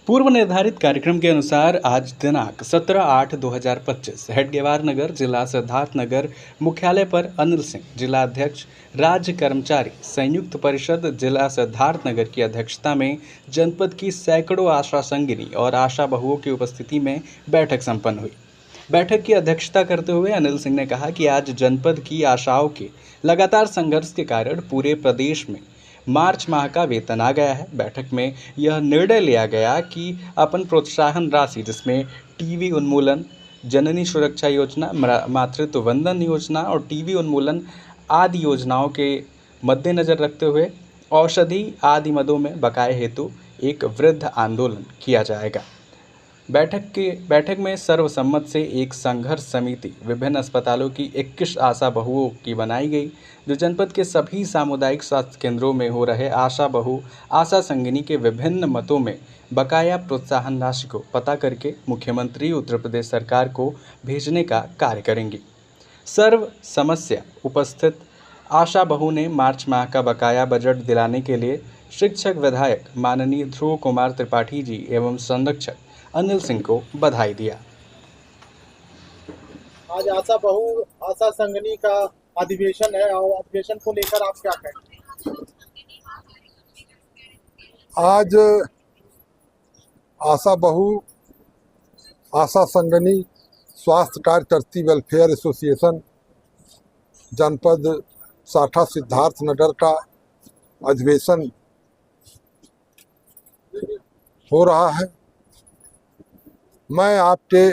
पूर्व निर्धारित कार्यक्रम के अनुसार आज दिनांक 17/8/2025 हेडगेवार नगर जिला सिद्धार्थनगर मुख्यालय पर अनिल सिंह जिला अध्यक्ष राज्य कर्मचारी संयुक्त परिषद जिला सिद्धार्थनगर की अध्यक्षता में जनपद की सैकड़ों आशा संगिनी और आशा बहुओं की उपस्थिति में बैठक संपन्न हुई। बैठक की अध्यक्षता करते हुए अनिल सिंह ने कहा कि आज जनपद की आशाओं के लगातार संघर्ष के कारण पूरे प्रदेश में मार्च माह का वेतन आ गया है। बैठक में यह निर्णय लिया गया कि अपन प्रोत्साहन राशि जिसमें टीबी उन्मूलन, जननी सुरक्षा योजना, मातृत्व वंदन योजना और टीबी उन्मूलन आदि योजनाओं के मद्देनजर रखते हुए औषधि आदि मदों में बकाये हेतु एक वृद्ध आंदोलन किया जाएगा। बैठक में सर्वसम्मत से एक संघर्ष समिति विभिन्न अस्पतालों की 21 आशा बहुओं की बनाई गई, जो जनपद के सभी सामुदायिक स्वास्थ्य केंद्रों में हो रहे आशा संगिनी के विभिन्न मतों में बकाया प्रोत्साहन राशि को पता करके मुख्यमंत्री उत्तर प्रदेश सरकार को भेजने का कार्य करेंगी। सर्व समस्या उपस्थित आशा बहु ने मार्च माह का बकाया बजट दिलाने के लिए शिक्षक विधायक माननीय ध्रुव कुमार त्रिपाठी जी एवं संरक्षक अनिल सिंह को बधाई दिया। आज आशा संगनी का अधिवेशन है और अधिवेशन को लेकर आप क्या कहेंगे? आज आशा बहु आशा संगनी स्वास्थ्य कार्यकर्ती वेलफेयर एसोसिएशन जनपद साठा सिद्धार्थनगर का अधिवेशन हो रहा है। मैं आपके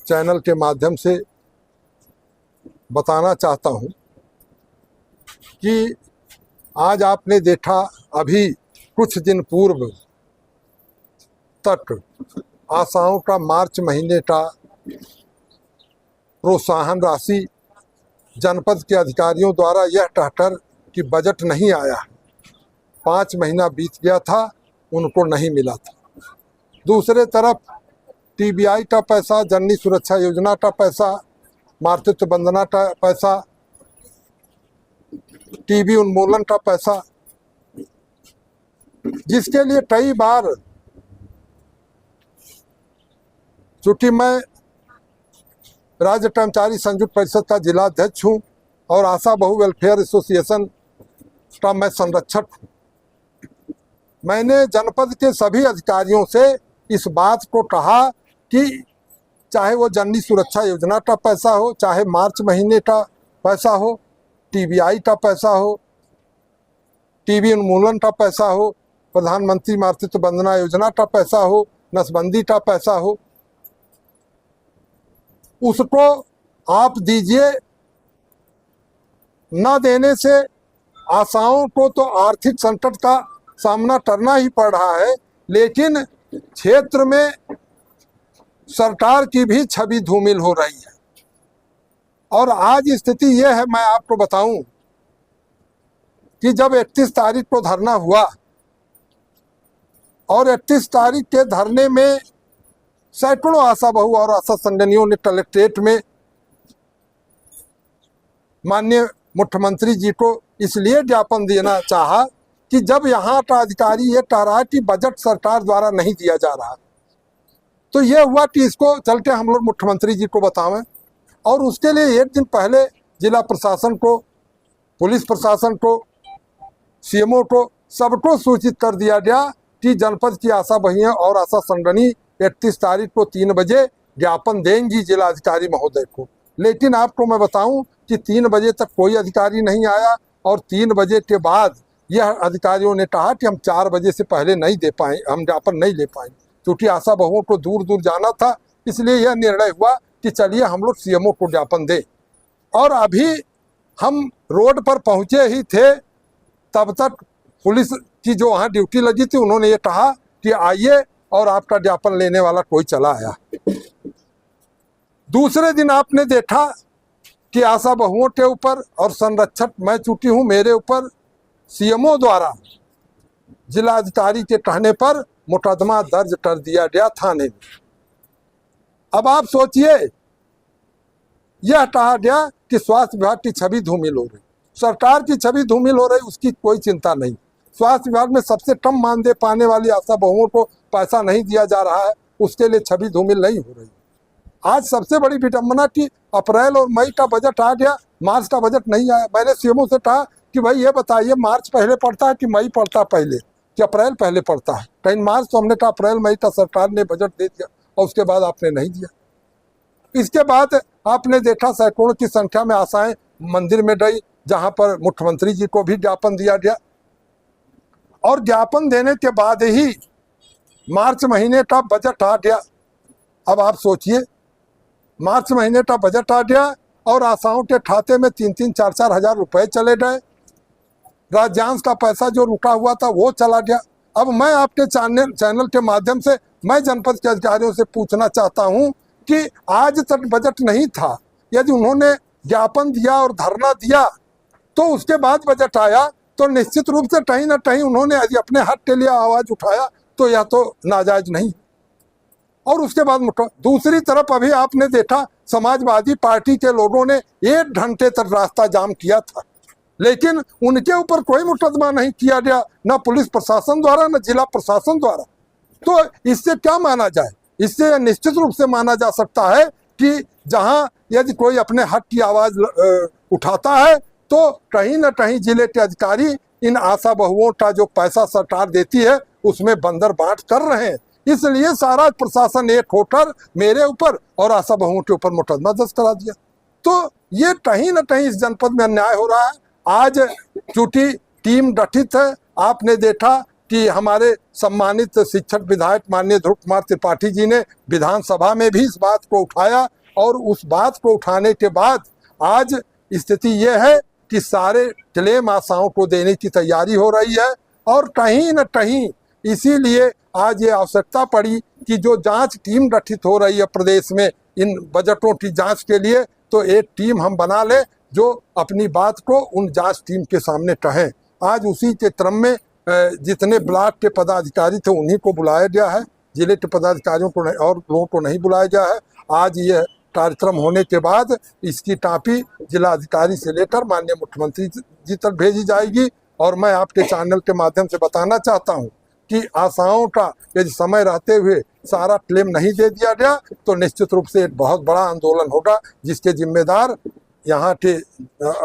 चैनल के माध्यम से बताना चाहता हूं कि आज आपने देखा अभी कुछ दिन पूर्व तक आशाओं का मार्च महीने का प्रोत्साहन राशि जनपद के अधिकारियों द्वारा यह कहकर कि बजट नहीं आया, 5 महीना बीत गया था, उनको नहीं मिला था। दूसरे तरफ टीबीआई का पैसा, जननी सुरक्षा योजना का पैसा, मातृत्व वंदना का पैसा, टीबी उन्मूलन का पैसा, जिसके लिए कई बार, चूंकि मैं राज्य कर्मचारी संयुक्त परिषद का जिला अध्यक्ष हूं और आशा बहु वेलफेयर एसोसिएशन का मैं संरक्षक हूं, मैंने जनपद के सभी अधिकारियों से इस बात को कहा कि चाहे वो जननी सुरक्षा योजना का पैसा हो, चाहे मार्च महीने का पैसा हो, टीबीआई का पैसा हो, टीबी उन्मूलन का पैसा हो, प्रधानमंत्री मातृत्व वंदना योजना का पैसा हो, नसबंदी का पैसा हो, उसको आप दीजिए। न देने से आशाओं को तो आर्थिक संकट का सामना करना ही पड़ रहा है, लेकिन क्षेत्र में सरकार की भी छवि धूमिल हो रही है। और आज स्थिति यह है, मैं आपको बताऊं कि जब 31 तारीख को धरना हुआ और 31 तारीख के धरने में सैकड़ों आशा बहु और आशा संगनियों ने कलेक्ट्रेट में माननीय मुख्यमंत्री जी को इसलिए ज्ञापन देना चाहा कि जब यहाँ का अधिकारी ये कह रहा है कि बजट सरकार द्वारा नहीं दिया जा रहा, तो ये हुआ कि इसको चल के हम लोग मुख्यमंत्री जी को बतावें। और उसके लिए एक दिन पहले जिला प्रशासन को, पुलिस प्रशासन को, सीएमओ को, सबको सूचित कर दिया गया कि जनपद की आशा बहियां और आशा संगनी 31 तारीख को 3 बजे ज्ञापन देंगी जिला अधिकारी महोदय को। लेकिन आपको मैं बताऊं कि 3 बजे तक कोई अधिकारी नहीं आया और 3 बजे के बाद यह अधिकारियों ने कहा कि हम 4 बजे से पहले नहीं दे पाए, हम ज्ञापन नहीं ले पाएंगे। क्योंकि आशा बहुओं को दूर दूर जाना था, इसलिए यह निर्णय हुआ कि चलिए हम लोग सीएमओ को ज्ञापन दें। और अभी हम रोड पर पहुंचे ही थे, तब तक पुलिस की जो वहाँ ड्यूटी लगी थी, उन्होंने ये कहा कि आइए और आपका ज्ञापन लेने वाला कोई चला आया। दूसरे दिन आपने देखा कि आशा बहुओं के ऊपर और संरक्षक मैं चूंकि हूँ, मेरे ऊपर सीएमओ द्वारा जिला अधिकारी के कहने पर मुकदमा दर्ज कर दिया गया थाने में। अब आप सोचिए, यह कहा गया कि स्वास्थ्य विभाग की छवि धूमिल हो रही, सरकार की छवि धूमिल हो रही, उसकी कोई चिंता नहीं। स्वास्थ्य विभाग में सबसे कम मानदेय पाने वाली आशा बहुओं को पैसा नहीं दिया जा रहा है, उसके लिए छवि धूमिल नहीं हो रही। आज सबसे बड़ी विडंबना कि अप्रैल और मई का बजट आ गया, मार्च का बजट नहीं आया। मैंने सीएमओ से कहा कि भाई ये बताइए मार्च पहले पड़ता है कि मई पड़ता पहले, कि अप्रैल पहले पड़ता है। कहीं मार्च तो हमने कहा अप्रैल मई का सरकार ने बजट दे दिया और उसके बाद आपने नहीं दिया। इसके बाद आपने देखा सैकड़ों की संख्या में आशाएं मंदिर में गई, जहां पर मुख्यमंत्री जी को भी ज्ञापन दिया गया और ज्ञापन देने के बाद ही मार्च महीने का बजट आ गया। अब आप सोचिए, मार्च महीने का बजट आ गया और आशाओं के खाते में 3-3, 4-4 हजार रुपए चले गए। राज्यांश का पैसा जो रुका हुआ था वो चला गया। अब मैं आपके चैनल के माध्यम से मैं जनपद के अधिकारियों से पूछना चाहता हूं कि आज तक बजट नहीं था, यदि उन्होंने ज्ञापन दिया और धरना दिया तो उसके बाद बजट आया, तो निश्चित रूप से कहीं ना कहीं उन्होंने यदि अपने हक के लिए आवाज उठाया तो यह तो नाजायज नहीं। और उसके बाद दूसरी तरफ अभी आपने देखा समाजवादी पार्टी के लोगों ने 1 घंटे तक रास्ता जाम किया था, लेकिन उनके ऊपर कोई मुकदमा नहीं किया गया, न पुलिस प्रशासन द्वारा न जिला प्रशासन द्वारा। तो इससे क्या माना जाए? इससे निश्चित रूप से माना जा सकता है कि जहां यदि कोई अपने हक की आवाज उठाता है तो कहीं न कहीं जिले के अधिकारी इन आशा बहुओं का जो पैसा सरकार देती है उसमें बंदर बांट कर रहे हैं। इसलिए सारा प्रशासन एक होकर मेरे ऊपर और आशा बहुओं के ऊपर मुकदमा दर्ज करा दिया। तो ये कहीं न कहीं इस जनपद में अन्याय हो रहा है। आज चूंकि टीम गठित है, आपने देखा कि हमारे सम्मानित शिक्षक विधायक माननीय ध्रुव कुमार त्रिपाठी जी ने विधानसभा में भी इस बात को उठाया और उस बात को उठाने के बाद आज स्थिति यह है कि सारे क्लेम आशाओं को देने की तैयारी हो रही है। और कहीं न कहीं इसीलिए आज ये आवश्यकता पड़ी कि जो जांच टीम गठित हो रही है प्रदेश में इन बजटों की जांच के लिए, तो एक टीम हम बना लें जो अपनी बात को उन जांच टीम के सामने कहें। आज उसी के क्रम में जितने ब्लॉक के पदाधिकारी थे उन्हीं को बुलाया गया है, जिले के पदाधिकारियों को और लोगों को नहीं बुलाया गया है। आज ये कार्यक्रम होने के बाद इसकी कॉपी जिलाधिकारी से लेकर माननीय मुख्यमंत्री जी तक भेजी जाएगी। और मैं आपके चैनल के माध्यम से बताना चाहता हूं कि आशाओं का यदि समय रहते हुए सारा क्लेम नहीं दे दिया गया तो निश्चित रूप से एक बहुत बड़ा आंदोलन होगा, जिसके जिम्मेदार यहाँ के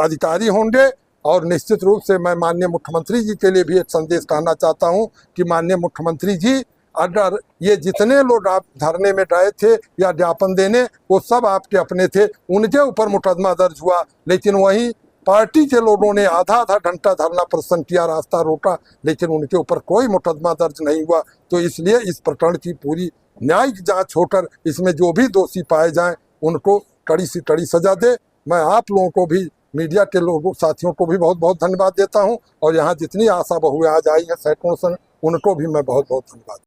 अधिकारी होंगे। और निश्चित रूप से मैं माननीय मुख्यमंत्री जी के लिए भी एक संदेश कहना चाहता हूं कि माननीय मुख्यमंत्री जी, अगर ये जितने लोग आप धरने में गए थे या ज्ञापन देने, वो सब आपके अपने थे, उनके ऊपर मुकदमा दर्ज हुआ, लेकिन वहीं पार्टी के लोगों ने आधा घंटा धरना प्रदर्शन किया, रास्ता रोका, लेकिन उनके ऊपर कोई मुकदमा दर्ज नहीं हुआ। तो इसलिए इस प्रकरण की पूरी न्यायिक जांच होकर इसमें जो भी दोषी पाए जाएं उनको कड़ी से कड़ी सजा दे। मैं आप लोगों को भी, मीडिया के लोगों साथियों को भी बहुत बहुत धन्यवाद देता हूं और यहाँ जितनी आशा बहुएं आज आई हैं सैकड़ों से, उनको भी मैं बहुत बहुत धन्यवाद।